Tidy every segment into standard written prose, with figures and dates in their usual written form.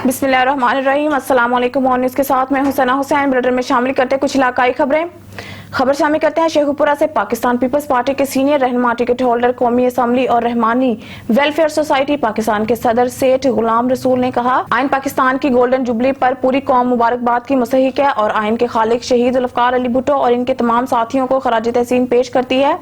بسم اللہ الرحمن الرحیم۔ السلام علیکم۔ اور نیوز کے ساتھ میں حسینہ حسین بلیٹر میں شامل کرتے کچھ علاقائی خبریں۔ خبر شامل کرتے ہیں شیخو پورہ سے۔ پاکستان پیپلز پارٹی کے سینئر رہنما ٹکٹ ہولڈر، قومی اسمبلی اور رحمانی ویلفیئر سوسائٹی پاکستان کے صدر سیٹھ غلام رسول نے کہا، آئین پاکستان کی گولڈن جوبلی پر پوری قوم مبارکباد کی مستحق ہے اور آئین کے خالق شہید ذوالفقار علی بھٹو اور ان کے تمام ساتھیوں کو خراج تحسین پیش کرتی ہے،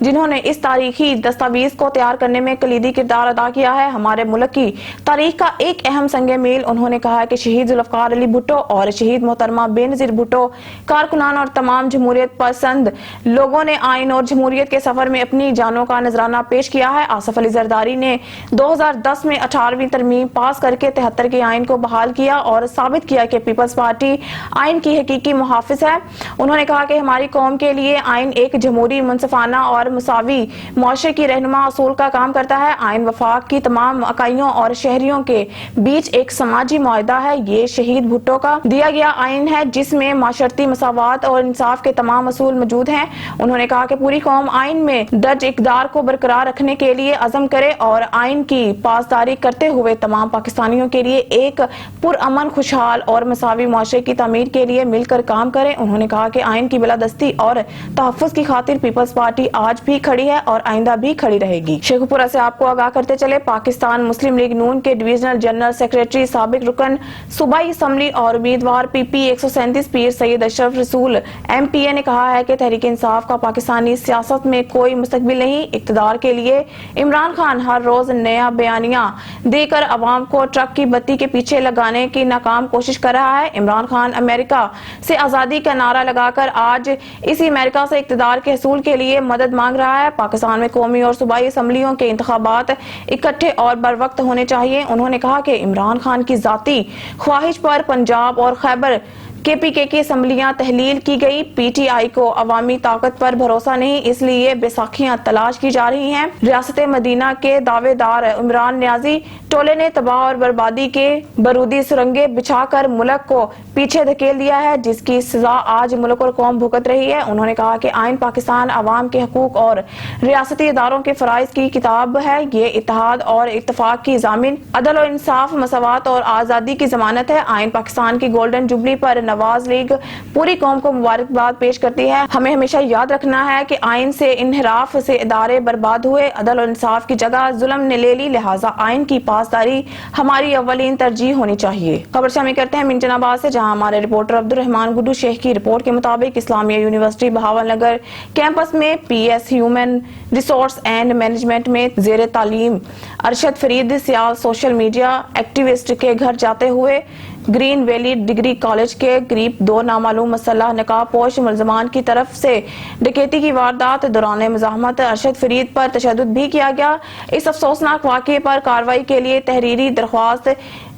جنہوں نے اس تاریخی دستاویز کو تیار کرنے میں کلیدی کردار ادا کیا ہے۔ ہمارے ملک کی تاریخ کا ایک اہم سنگ میل۔ انہوں نے کہا کہ شہید ذوالفقار علی بھٹو اور شہید محترمہ بے نظیر بھٹو کارکنان اور تمام جمہوریت پسند لوگوں نے آئین اور جمہوریت کے سفر میں اپنی جانوں کا نذرانہ پیش کیا ہے۔ آصف علی زرداری نے 2010 میں 18ویں ترمیم پاس کر کے 73 کے آئین کو بحال کیا اور ثابت کیا کہ پیپلز پارٹی آئین کی حقیقی محافظ ہے۔ انہوں نے کہا کہ ہماری قوم کے لیے آئین ایک جمہوری، منصفانہ اور مساوی معاشرے کی رہنما اصول کا کام کرتا ہے۔ آئین وفاق کی تمام اکائیوں اور شہریوں کے بیچ ایک سماجی معاہدہ ہے۔ یہ شہید بھٹو کا دیا گیا آئین ہے جس میں معاشرتی مساوات اور انصاف کے تمام اصول موجود ہیں۔ انہوں نے کہا کہ پوری قوم آئین میں درج اقدار کو برقرار رکھنے کے لیے عزم کرے اور آئین کی پاسداری کرتے ہوئے تمام پاکستانیوں کے لیے ایک پرامن، خوشحال اور مساوی معاشرے کی تعمیر کے لیے مل کر کام کرے۔ انہوں نے کہا کہ آئین کی بالادستی اور تحفظ کی خاطر پیپلز پارٹی آج بھی کھڑی ہے اور آئندہ بھی کھڑی رہے گی۔ شیخو پورہ سے آپ کو آگاہ کرتے چلے، پاکستان مسلم لیگ نون کے ڈویژنل جنرل سیکریٹری، سابق رکن صوبائی اسمبلی اور امیدوار پی پی 137 پیر سید اشرف رسول ایم پی اے نے کہا ہے کہ تحریک انصاف کا پاکستانی سیاست میں کوئی مستقبل نہیں۔ اقتدار کے لیے عمران خان ہر روز نیا بیانیہ دے کر عوام کو ٹرک کی بتی کے پیچھے لگانے کی ناکام کوشش کر رہا ہے۔ عمران خان امریکہ سے آزادی کا نعرہ لگا کر آج اسی امریکہ سے اقتدار کے حصول کے لیے مدد مانگ رہا ہے۔ پاکستان میں قومی اور صوبائی اسمبلیوں کے انتخابات اکٹھے اور بروقت ہونے چاہیے۔ انہوں نے کہا کہ عمران خان کی ذاتی خواہش پر پنجاب اور خیبر کے پی کے اسمبلیاں تحلیل کی گئی۔ پی ٹی آئی کو عوامی طاقت پر بھروسہ نہیں، اس لیے بیساکھیاں تلاش کی جا رہی ہیں۔ ریاست مدینہ کے دعوے دار عمران نیازی ٹولے نے تباہ اور بربادی کے بارودی سرنگیں بچھا کر ملک کو پیچھے دھکیل دیا ہے، جس کی سزا آج ملک اور قوم بھگت رہی ہے۔ انہوں نے کہا کہ آئین پاکستان عوام کے حقوق اور ریاستی اداروں کے فرائض کی کتاب ہے۔ یہ اتحاد اور اتفاق کی ضامن، عدل و انصاف، مساوات اور آزادی کی ضمانت ہے۔ آئین پاکستان کی گولڈن جوبلی پر نواز لیگ پوری قوم کو مبارکباد پیش کرتی ہے۔ ہمیں ہمیشہ یاد رکھنا ہے کہ آئین سے انحراف سے ادارے برباد ہوئے، عدل و انصاف کی جگہ ظلم نے لے لی، لہٰذا آئین کی پاسداری ہماری اولین ترجیح ہونی چاہیے۔ خبر شامل کرتے ہیں منچن آباد سے، جہاں ہمارے رپورٹر عبدالرحمان گڈو شیخ کی رپورٹ کے مطابق اسلامیہ یونیورسٹی بہاول نگر کیمپس میں P S human resource and management میں زیر تعلیم ارشد فرید سیال سوشل میڈیا ایکٹیوسٹ کے گھر جاتے ہوئے گرین ویلی ڈگری کالج کے قریب 2 نامعلوم مسلح نقاب پوش ملزمان کی طرف سے ڈکیتی کی واردات دوران مزاحمت ارشد فرید پر تشدد بھی کیا گیا۔ اس افسوسناک واقعے پر کارروائی کے لیے تحریری درخواست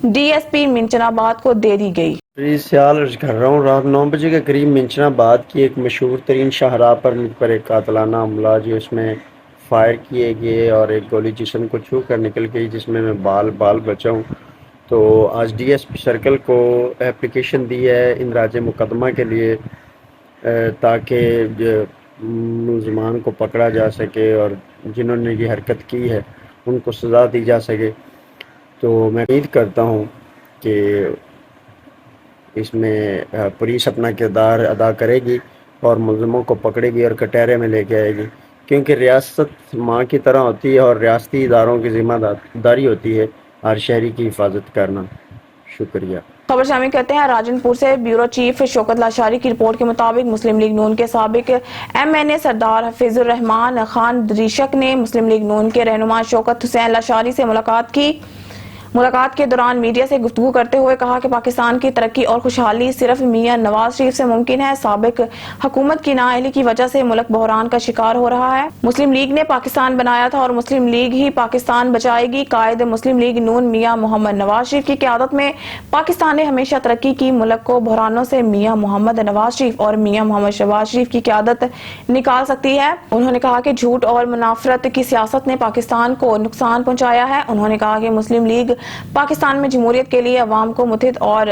ڈی ایس پی منچن آباد کو دے دی گئی۔ فرید سیال عرض کر رہا ہوں، رات 9 بجے کے قریب منچن آباد کی ایک مشہور ترین شاہراہ پر مجھ پر ایک قاتلانہ حملہ جو اس میں فائر کیے گئے اور ایک گولی جسم کو چھو کر نکل گئی، جس میں بال بچا ہوں۔ تو آج ڈی ایس پی سرکل کو اپلیکیشن دی ہے اندراج مقدمہ کے لیے تاکہ ملزمان کو پکڑا جا سکے اور جنہوں نے یہ حرکت کی ہے ان کو سزا دی جا سکے۔ تو میں امید کرتا ہوں کہ اس میں پولیس اپنا کردار ادا کرے گی اور ملزموں کو پکڑے گی اور کٹہرے میں لے کے آئے گی، کیونکہ ریاست ماں کی طرح ہوتی ہے اور ریاستی اداروں کی ذمہ داری ہوتی ہے ہر شہری کی حفاظت کرنا۔ شکریہ۔ خبر شامل کرتے ہیں راجن پور سے، بیورو چیف شوکت لاشاری کی رپورٹ کے مطابق مسلم لیگ نون کے سابق ایم این اے سردار حفیظ الرحمان خان دریشک نے مسلم لیگ نون کے رہنما شوکت حسین لاشاری سے ملاقات کی۔ ملاقات کے دوران میڈیا سے گفتگو کرتے ہوئے کہا کہ پاکستان کی ترقی اور خوشحالی صرف میاں نواز شریف سے ممکن ہے۔ سابق حکومت کی نااہلی کی وجہ سے ملک بحران کا شکار ہو رہا ہے۔ مسلم لیگ نے پاکستان بنایا تھا اور مسلم لیگ ہی پاکستان بچائے گی۔ قائد مسلم لیگ نون میاں محمد نواز شریف کی قیادت میں پاکستان نے ہمیشہ ترقی کی۔ ملک کو بحرانوں سے میاں محمد نواز شریف اور میاں محمد شہباز شریف کی قیادت نکال سکتی ہے۔ انہوں نے کہا کہ جھوٹ اور منافرت کی سیاست نے پاکستان کو نقصان پہنچایا ہے۔ انہوں نے کہا کہ مسلم لیگ پاکستان میں جمہوریت کے لیے عوام کو متحد اور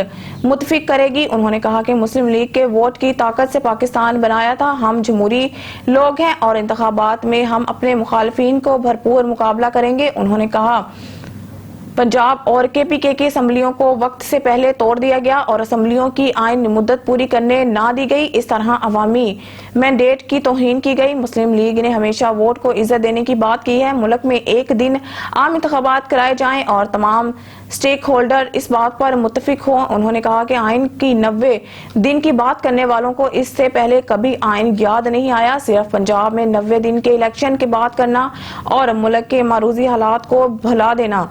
متفق کرے گی۔ انہوں نے کہا کہ مسلم لیگ کے ووٹ کی طاقت سے پاکستان بنایا تھا۔ ہم جمہوری لوگ ہیں اور انتخابات میں ہم اپنے مخالفین کو بھرپور مقابلہ کریں گے۔ انہوں نے کہا पंजाब और केपीके की असम्बलियों को वक्त से पहले तोड़ दिया गया और असम्बलियों की आइन मुद्दत पूरी करने ना दी गई। इस तरह अवामी मैंडेट की तौहीन की गई। मुस्लिम लीग ने हमेशा वोट को इज्जत देने की बात की है। मुल्क में एक दिन आम इंतखाबात कराए जाएं और तमाम स्टेक होल्डर इस बात पर मुत्तफिक हों। उन्होंने कहा कि आइन की 90 दिन की बात करने वालों को इससे पहले कभी आइन याद नहीं आया। सिर्फ पंजाब में 90 दिन के इलेक्शन की बात करना और मुल्क के मारूजी हालात को भुला देना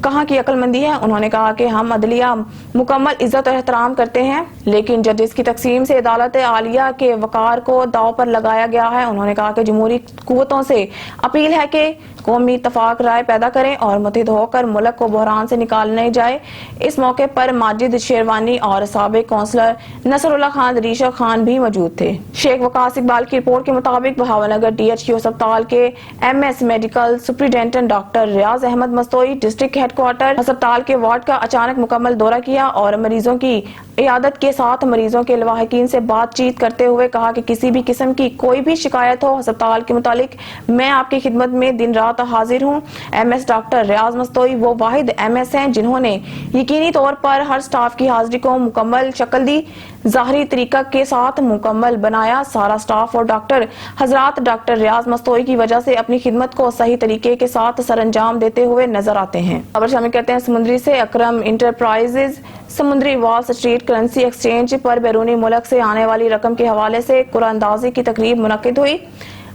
कहाँ की अक्लमंदी है। उन्होंने कहा कि हम अदलिया मुकम्मल इज्जत और एहतराम करते हैं, लेकिन जजेस की तकसीम से अदालत आलिया के वकार को दाव पर लगाया गया है। उन्होंने कहा कि जमहूरी कुव्वतों से अपील है कि कौमी इत्तफाक राय पैदा करें और मुत्तहिद होकर मुल्क को बहरान से निकालने जाए। इस मौके पर माजिद शेरवानी और साबिक कौंसलर नसरुल्लाह खान दरीशा खान भी मौजूद थे। शेख वकास इकबाल की रिपोर्ट के मुताबिक बहावलनगर DHQ अस्पताल के MS मेडिकल सुपरिटेंडेंट डॉक्टर रियाज अहमद मस्तोई डिस्ट्रिक्ट हेडक्वार्टर अस्पताल के वार्ड का अचानक मुकम्मल दौरा किया और मरीजों की इयादत के साथ मरीजों के लवाहिकीन से बातचीत करते हुए कहा कि किसी भी किस्म की कोई भी शिकायत हो अस्पताल के मुतालिक मैं आपकी खिदमत में दिन रात हाजिर हूँ। MS डॉक्टर रियाज मस्तोई वो वाहिद MS हैं जिन्होंने यकीनी तौर पर हर स्टाफ की हाजिरी को मुकम्मल शक्ल दी, ज़ाहरी तरीका के साथ मुकम्मल बनाया। सारा स्टाफ और डॉक्टर हजरात डॉक्टर रियाज मस्तोई की वजह से अपनी खिदमत को सही तरीके के साथ सरअंजाम देते हुए नजर आते हैं। खबर शामिल करते हैं समुद्री से। अकरम इंटरप्राइजेज समुद्री वॉल स्ट्रीट करेंसी एक्सचेंज पर बैरूनी मुल्क से आने वाली रकम के हवाले से कुरानंदाजी की तकरीब मुनक्किद हुई।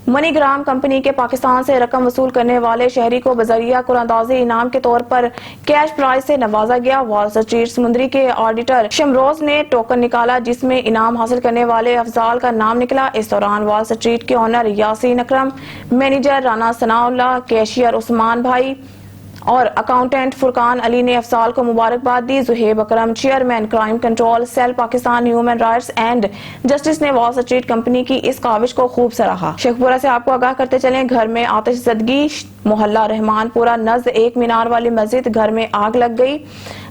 मनीग्राम कंपनी के पाकिस्तान से रकम वसूल करने वाले शहरी को बजरिया कुरानंदाजी इनाम के तौर पर कैश प्राइज से नवाजा गया। वॉल स्ट्रीट समुद्री के ऑडिटर शमरोज ने टोकन निकाला जिसमें इनाम हासिल करने वाले अफजाल का नाम निकला। इस दौरान वॉल स्ट्रीट के owner Yasin Akram, manager Rana Sanaullah, cashier Usman भाई और अकाउंटेंट फुरकान अली ने अफसाल को मुबारकबाद दी। Zuhaib Akram, chairman crime control cell Pakistan human rights and justice ने वॉल स्ट्रीट कंपनी की इस काविश को खूब सराहा। शेखपुरा से आपको आगाह करते चलें, घर में आतिश ज़दगी, मोहल्ला रहमानपुरा नज़द एक मीनार वाली मस्जिद, घर में आग लग गई।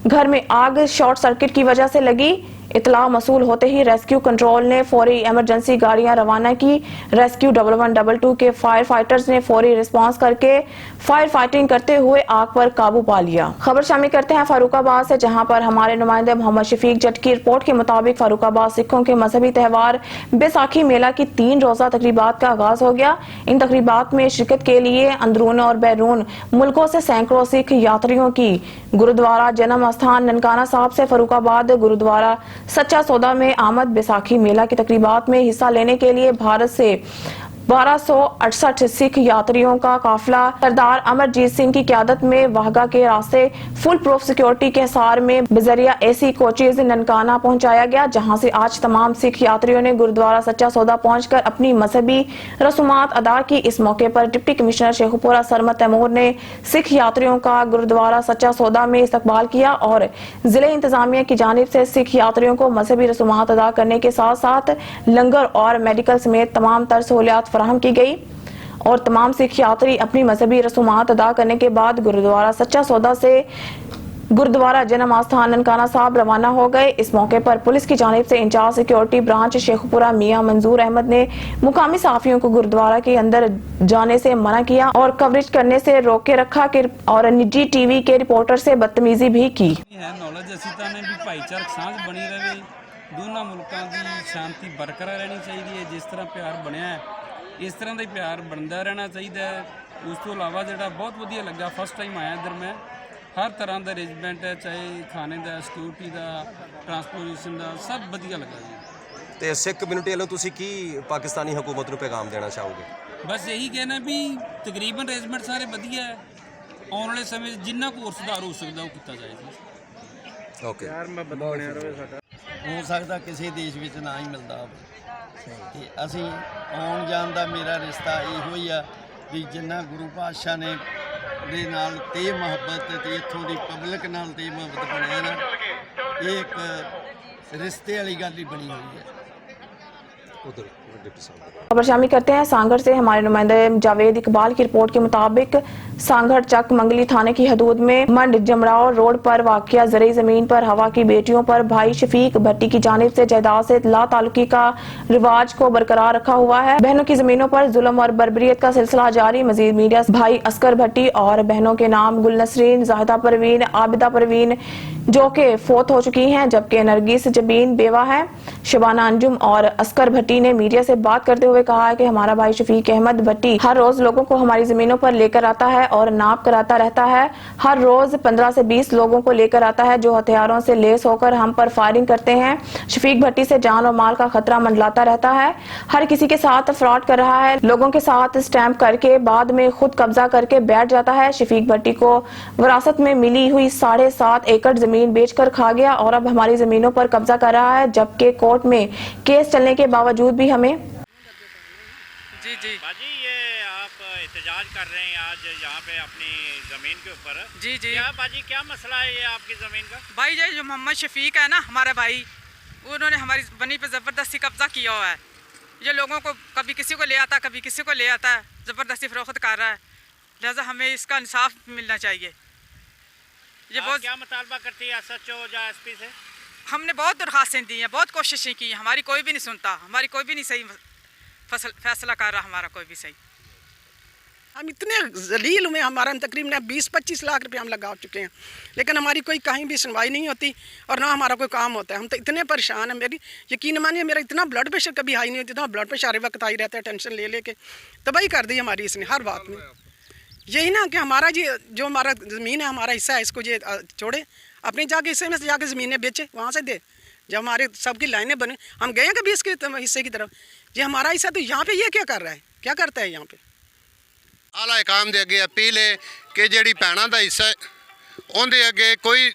घर में आग शॉर्ट सर्किट की वजह से लगी। इतला मसूल होते ही रेस्क्यू कंट्रोल ने फौरी इमरजेंसी गाड़ियां रवाना की। रेस्क्यू 1122 के फायर फाइटर्स ने फौरी रिस्पांस करके फायर फाइटिंग करते हुए आग पर काबू पा लिया। खबर शामिल करते हैं फारूकाबाद से, जहां पर हमारे नुमाइंदे मोहम्मद शफीक जट की रिपोर्ट के मुताबिक फारूकाबाद सिखों के मजहबी त्यौहार बैसाखी मेला की 3 रोजा तकरीबात का आगाज हो गया। इन तकरीबात में शिरकत के लिए अंदरून और बैरून मुल्कों से सैकड़ों सिख यात्रियों की गुरुद्वारा जन्म स्थान ननकाना साहब से फरूकाबाद गुरुद्वारा सच्चा सौदा में आमद। बैसाखी मेला की तकरीबात में हिस्सा लेने के लिए भारत से 1268 सिख यात्रियों का काफिला सरदार अमरजीत सिंह की क़यादत में वाहगा के रास्ते फुल प्रूफ सिक्योरिटी के सार में बजरिया AC कोचेज ननकाना पहुंचाया गया, जहां से आज तमाम सिख यात्रियों ने गुरुद्वारा सच्चा सौदा पहुंचकर अपनी मजहबी रसूमात अदा की। इस मौके पर डिप्टी कमिश्नर शेखुपुरा सरमद तैमूर ने सिख यात्रियों का गुरुद्वारा सच्चा सौदा में इस्तकबाल किया और जिले इंतजामिया की जानिब से सिख यात्रियों को मजहबी रसूमात अदा करने के साथ साथ लंगर और मेडिकल समेत तमाम तर सहूलियात फराहम की गई और तमाम सिख यात्री अपनी मजहबी रसूमात अदा करने के बाद गुरुद्वारा सच्चा सौदा से गुरुद्वारा जन्म आस्थान ननकाना साहब रवाना हो गए। इस मौके पर पुलिस की जानिब से इंचार्ज सिक्योरिटी ब्रांच शेखपुरा मियां मंजूर अहमद ने मुकामी सहाफियों को गुरुद्वारा के अंदर जाने से मना किया और कवरेज करने से रोके रखा और निजी TV के रिपोर्टर से बदतमीजी भी की। नॉलेज ਅਸੀਂ ਤਾਂ ਨੇ ਵੀ ਭਾਈਚਾਰਕ ਸਾਂਝ ਬਣੀ ਰਹੇ, ਦੋਨਾਂ ਮੁਲਕਾਂ ਦੀ ਸ਼ਾਂਤੀ ਬਰਕਰਾਰ ਰਹਿਣੀ ਚਾਹੀਦੀ ਹੈ। ਜਿਸ ਤਰ੍ਹਾਂ ਪਿਆਰ ਬਣਿਆ ਹੈ ਇਸ ਤਰ੍ਹਾਂ ਦਾ ਹੀ ਪਿਆਰ ਬਣਦਾ ਰਹਿਣਾ ਚਾਹੀਦਾ ਹੈ। ਉਸ ਤੋਂ ਇਲਾਵਾ ਜਿਹੜਾ ਬਹੁਤ ਵਧੀਆ ਲੱਗਾ, ਫਸਟ ਟਾਈਮ ਆਇਆ ਇੱਧਰ ਮੈਂ, ਹਰ ਤਰ੍ਹਾਂ ਦਾ ਅਰੇਂਜਮੈਂਟ ਹੈ, ਚਾਹੇ ਖਾਣੇ ਦਾ, ਸਿਕਿਉਰਿਟੀ ਦਾ, ਟਰਾਂਸਪੋਰਟੇਸ਼ਨ ਦਾ, ਸਭ ਵਧੀਆ ਲੱਗਾ ਜੀ। ਤੇ ਸਿੱਖ ਕਮਿਊਨਿਟੀ ਵੱਲੋਂ ਤੁਸੀਂ ਕੀ ਪਾਕਿਸਤਾਨੀ ਹਕੂਮਤ ਨੂੰ ਪੈਗਾਮ ਦੇਣਾ ਚਾਹੋਗੇ? ਬਸ ਇਹੀ ਕਹਿਣਾ ਵੀ ਤਕਰੀਬਨ ਅਰੇਂਜਮੈਂਟ ਸਾਰੇ ਵਧੀਆ ਹੈ, ਆਉਣ ਵਾਲੇ ਸਮੇਂ 'ਚ ਜਿੰਨਾ ਕੁ ਹੋਰ ਸੁਧਾਰ ਹੋ ਸਕਦਾ ਉਹ ਕੀਤਾ ਜਾਏਗਾ। ਓਕੇ। ਹੋ ਸਕਦਾ ਕਿਸੇ ਦੇਸ਼ ਵਿੱਚ ਨਾ ਹੀ ਮਿਲਦਾ ਹੋਵੇ ਤੇ ਅਸੀਂ ਆਉਣ ਜਾਣ ਦਾ ਮੇਰਾ ਰਿਸ਼ਤਾ ਇਹੋ ਹੀ ਆ ਵੀ ਜਿੰਨਾ ਗੁਰੂ ਪਾਤਸ਼ਾਹ ਨੇ ਦੇ ਨਾਲ ਤੇ ਮੁਹੱਬਤ ਤੇ ਇੱਥੋਂ ਦੀ ਪਬਲਿਕ ਨਾਲ ਤੇ ਮੁਹੱਬਤ ਬਣਿਆ ਨਾ, ਇਹ ਇੱਕ ਰਿਸ਼ਤੇ ਵਾਲੀ ਗੱਲ ਹੀ ਬਣੀ ਹੋਈ ਹੈ। ਉਧਰ डिप्टी साहब। खबर शामिल करते हैं सांगड़ से। हमारे नुमाइंदे जावेद इकबाल की रिपोर्ट के मुताबिक सांगड़ चक मंगली थाने की हदूद में मंड जमराव रोड पर वाक़िया ज़रई ज़मीन पर हवा की बेटियों पर भाई शफीक भट्टी की जानिब से जायदाद से ला ताल्लुकी का रिवाज को बरकरार रखा हुआ है। बहनों की जमीनों पर जुल्म और बर्बरियत का सिलसिला जारी। मजीद मीडिया भाई अस्कर भट्टी और बहनों के नाम गुलनसरीन, जाहिदा परवीन, आबिदा परवीन जो के फोत हो चुकी हैं, जबकि नरगिस जबीन बेवा है। शबाना अंजुम और अस्कर भट्टी ने मीडिया से बात करते हुए कहा है कि हमारा भाई शफीक अहमद भट्टी हर रोज लोगों को हमारी जमीनों पर लेकर आता है और नाप कराता रहता है। हर रोज 15 से 20 लोगों को लेकर आता है जो हथियारों से लेस होकर हम पर फायरिंग करते हैं। शफीक भट्टी से जान और माल का खतरा मंडलाता रहता है। हर किसी के साथ फ्रॉड कर रहा है। लोगों के साथ स्टैंप करके बाद में खुद कब्जा करके बैठ जाता है। शफीक भट्टी को विरासत में मिली हुई 7.5 एकड़ जमीन बेचकर खा गया और अब हमारी जमीनों पर कब्जा कर रहा है, जबकि कोर्ट में केस चलने के बावजूद भी हमें जी बाजी ये आप एहतजाज कर रहे हैं आज यहाँ पे अपनी ज़मीन के ऊपर। जी क्या बाजी क्या मसला है ये आपकी ज़मीन का? भाई ये जो मोहम्मद शफीक है ना हमारे भाई, उन्होंने हमारी बनी पे ज़बरदस्ती कब्जा किया हुआ है। ये लोगों को कभी किसी को ले आता कभी किसी को ले आता है, ज़बरदस्ती फरोख्त कर रहा है। लिहाजा हमें इसका इंसाफ मिलना चाहिए। ये बहुत क्या मुतालबा करती है SHO या SP से? हमने बहुत दरखास्तें दी हैं, बहुत कोशिशें की, हमारी कोई भी नहीं सुनता, हमारी कोई भी नहीं सही फैसला कर रहा, हमारा कोई भी सही। हम इतने जलील हुए, हमारा तकरीबन 20-25 लाख रुपए हम लगा चुके हैं, लेकिन हमारी कोई कहीं भी सुनवाई नहीं होती और ना हमारा कोई काम होता है। हम तो इतने परेशान हैं। मेरी यकीन मानिए मेरा इतना ब्लड प्रेशर कभी हाई नहीं होती, इतना ब्लड प्रेशर हर वक्त हाई रहता है, टेंशन ले लेके तबाही कर दी हमारी इसने हर बात में। यही ना कि हमारा जो हमारा ज़मीन है, हमारा हिस्सा है, इसको ये छोड़े, अपने जाके हिस्से में से जाके ज़मीनें बेचे, वहाँ से दे। जब हमारे सबकी लाइनें बने, हम गए कभी इसके हिस्से की तरफ, ये हमारा हिस्सा, तो यहाँ पे ये क्या कर रहा है, क्या करता है यहाँ पे? आला काम दे अगे अपील है कि जिहड़ी भैणां दा हिस्सा उहदे अगे कोई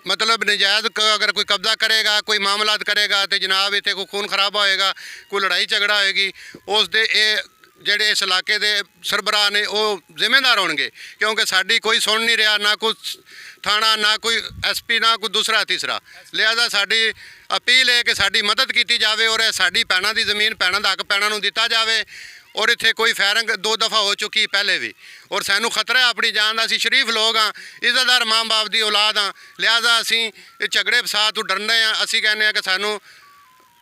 मतलब नजायज़ अगर कोई कब्जा करेगा, कोई मामलात करेगा तो जनाब इत्थे कोई खून खराबा होएगा, कोई लड़ाई झगड़ा होएगी, उस दे ਜਿਹੜੇ ਇਸ ਇਲਾਕੇ ਦੇ ਸਰਬਰਾਹ ਨੇ ਉਹ ਜ਼ਿੰਮੇਦਾਰ ਹੋਣਗੇ, ਕਿਉਂਕਿ ਸਾਡੀ ਕੋਈ ਸੁਣ ਨਹੀਂ ਰਿਹਾ, ਨਾ ਕੋਈ ਥਾਣਾ, ਨਾ ਕੋਈ SP, ਨਾ ਕੋਈ ਦੂਸਰਾ ਤੀਸਰਾ। ਲਿਹਾਜ਼ਾ ਸਾਡੀ ਅਪੀਲ ਹੈ ਕਿ ਸਾਡੀ ਮਦਦ ਕੀਤੀ ਜਾਵੇ ਔਰ ਸਾਡੀ ਭੈਣਾਂ ਦੀ ਜ਼ਮੀਨ, ਭੈਣਾਂ ਦਾ ਹੱਕ ਭੈਣਾਂ ਨੂੰ ਦਿੱਤਾ ਜਾਵੇ। ਔਰ ਇੱਥੇ ਕੋਈ ਫਾਇਰਿੰਗ 2 ਦਫਾ ਹੋ ਚੁੱਕੀ ਪਹਿਲੇ ਵੀ, ਔਰ ਸਾਨੂੰ ਖਤਰਾ ਹੈ ਆਪਣੀ ਜਾਨ ਦਾ। ਅਸੀਂ ਸ਼ਰੀਫ ਲੋਕ ਹਾਂ, ਇੱਜ਼ਤਦਾਰ ਮਾਂ ਬਾਪ ਦੀ ਔਲਾਦ ਹਾਂ, ਲਿਹਾਜ਼ਾ ਅਸੀਂ ਇਹ ਝਗੜੇ ਫਸਾਦ ਤੋਂ ਡਰਦੇ ਹਾਂ। ਅਸੀਂ ਕਹਿੰਦੇ ਹਾਂ ਕਿ ਸਾਨੂੰ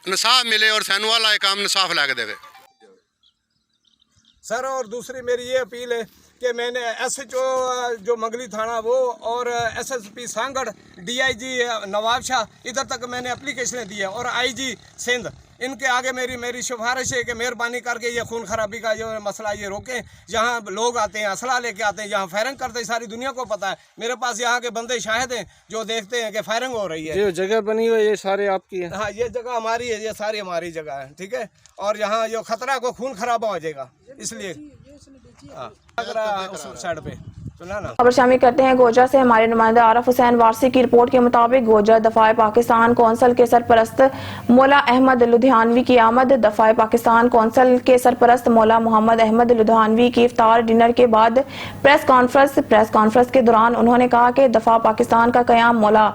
ਇਨਸਾਫ ਮਿਲੇ ਔਰ ਸਾਨੂੰ ਵਾਲਾ ਇਹ ਕੰਮ ਇਨਸਾਫ ਲੱਗ ਦੇਵੇ सर। और दूसरी मेरी ये अपील है कि मैंने SHO जो मंगली थाना वो और SSP सांगड़, DIG नवाब शाह, इधर तक मैंने एप्लीकेशनें दी है, और IG सिंध, इनके आगे मेरी सिफारिश है कि मेहरबानी करके ये खून खराबी का जो मसला ये रोकें। जहाँ लोग आते हैं असला लेके आते हैं, जहाँ फायरिंग करते हैं, सारी दुनिया को पता है। मेरे पास यहाँ के बंदे शाहिद हैं जो देखते हैं कि फायरिंग हो रही है। जो जगह बनी हुई है ये सारे आपकी है? हाँ, ये जगह हमारी है, ये सारी हमारी जगह है, ठीक है। और यहाँ जो खतरा को खून खराबा हो जाएगा, इसलिए लग रहा है उस साइड पे। खबर शामिल करते हैं गोजरा से। हमारे नुमाइंदा आरिफ हुसैन वारसी की रिपोर्ट के मुताबिक गोजरा दफाए पाकिस्तान कौंसल के सरपरस्त मौला अहमद लुधियानवी की आमद। दफाए पाकिस्तान कौंसल के सरपरस्त मौला मोहम्मद अहमद लुधियानवी की इफ्तार डिनर के बाद प्रेस कॉन्फ्रेंस के दौरान उन्होंने कहा कि दफा पाकिस्तान का कयाम मौला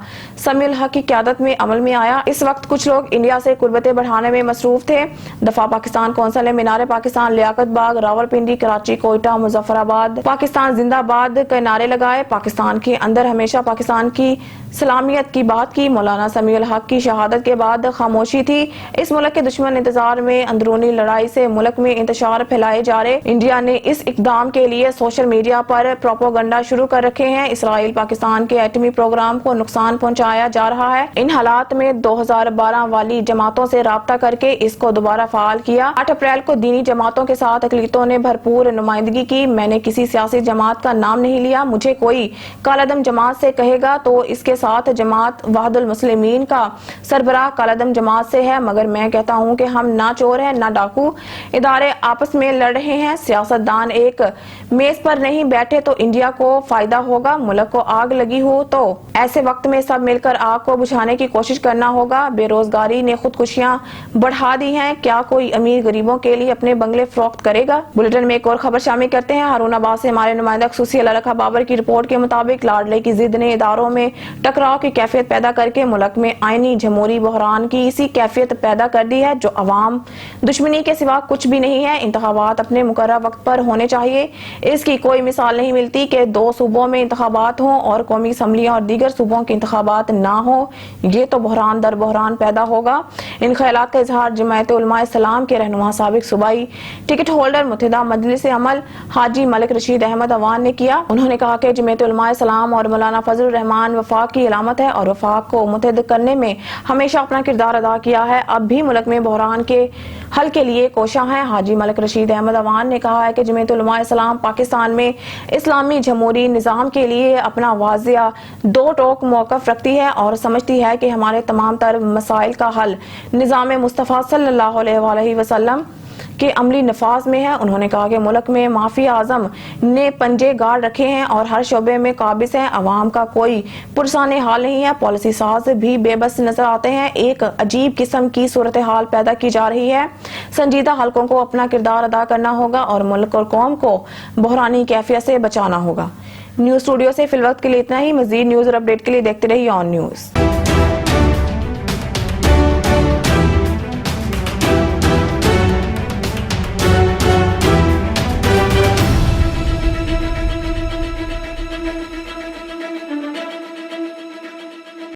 समीउल हक की क़यादत में अमल में आया। इस वक्त कुछ लोग इंडिया से कुर्बतें बढ़ाने में मसरूफ थे। दफा पाकिस्तान कौंसल ने मीनार पाकिस्तान, लियाकत बाग, रावलपिंडी, कराची, कोयटा, मुजफ्फराबाद, पाकिस्तान जिंदाबाद के नारे लगाए। पाकिस्तान के अंदर हमेशा पाकिस्तान की सलामियत की बात की। मौलाना समीउल हक की शहादत के बाद खामोशी थी। इस मुल्क के दुश्मन इंतजार में अंदरूनी लड़ाई से मुल्क में इंतशार फैलाए जा रहे। इंडिया ने इस इकदाम के लिए सोशल मीडिया पर प्रोपोगंडा शुरू कर रखे हैं। इसराइल पाकिस्तान के एटमी प्रोग्राम को नुकसान पहुंचाया जा रहा है। इन हालात में 2012 वाली जमातों से राब्ता करके इसको दोबारा फाल किया। 8 अप्रैल को दीनी जमातों के साथ अकलीतों ने भरपूर नुमाइंदगी की। मैंने किसी सियासी जमात का नाम नहीं लिया। मुझे कोई कालादम जमात से कहेगा तो इसके साथ जमात वहदुल मुस्लिमीन का सरबराह कालादम जमात से है, मगर मैं कहता हूं कि हम ना चोर हैं ना डाकू। इदारे आपस में लड़ रहे हैं, सियासतदान एक मेज पर नहीं बैठे तो इंडिया को फायदा होगा। मुल्क को आग लगी हो तो ऐसे वक्त में सब मिलकर आग को बुझाने की कोशिश करना होगा। बेरोजगारी ने खुदकुशियां बढ़ा दी हैं, क्या कोई अमीर गरीबों के लिए अपने बंगले फरोख्त करेगा? बुलेटिन में एक और खबर शामिल करते हैं। हारून आबाद से हमारे नुमाइंदा खसूसी ललखा बाबर की रिपोर्ट के मुताबिक लाडले की जिद ने इदारों में टकराव की कैफियत पैदा करके मुल्क में आईनी जमहूरी बहरान की इसी कैफियत पैदा कर दी है जो अवाम दुश्मनी के सिवा कुछ भी नहीं है। इंतखाबात अपने मुकर्रर वक्त पर होने चाहिए। इसकी कोई मिसाल नहीं मिलती कि 2 सूबों में इंतखाबात हों और कौमी असम्बलियां और दीगर सूबों के इंतखाबात ना हो। ये तो बहरान दर बहरान पैदा होगा। इन ख्यालात का इजहार जमायत उलमा इस्लाम के रहनुमा साबिक सूबाई टिकट होल्डर मुत्तहिदा मजलिस अमल हाजी मलिक रशीद अहमद अवान ने किया। उन्होंने कहा कि जमायत उलमा इस्लाम और मौलाना फजल रहमान वफाक की अलामत है और वफाक को मुत्तहिद करने में हमेशा अपना किरदार अदा किया है। अब भी मुल्क में बहरान के हल के लिए कोशा है। हाजी मलिक रशीद अहमद अवान ने कहा है कि जमायत उलमा इस्लाम पाकिस्तान में इस्लामी जमहूरी निज़ाम के लिए अपना वाज़िया 2 टोक मौक़िफ़ रखती है और समझती है कि हमारे तमाम तर मसाइल का हल निज़ाम मुस्तफ़ा सल्लल्लाहु अलैहि वसल्लम के अमली नफाज में है। उन्होंने कहा कि मुल्क में माफिया आजम ने पंजे गाड़ रखे हैं और हर शोबे में काबिज हैं। अवाम का कोई पुरसाने हाल नहीं है। पॉलिसी साज भी बेबस नजर आते हैं। एक अजीब किस्म की सूरत हाल पैदा की जा रही है। संजीदा हलकों को अपना किरदार अदा करना होगा और मुल्क और कौम को बहरानी कैफियत से बचाना होगा। न्यूज स्टूडियो से फिलवक्त के लिए इतना ही। मजीद न्यूज और अपडेट के लिए देखते रहिए ऑन न्यूज।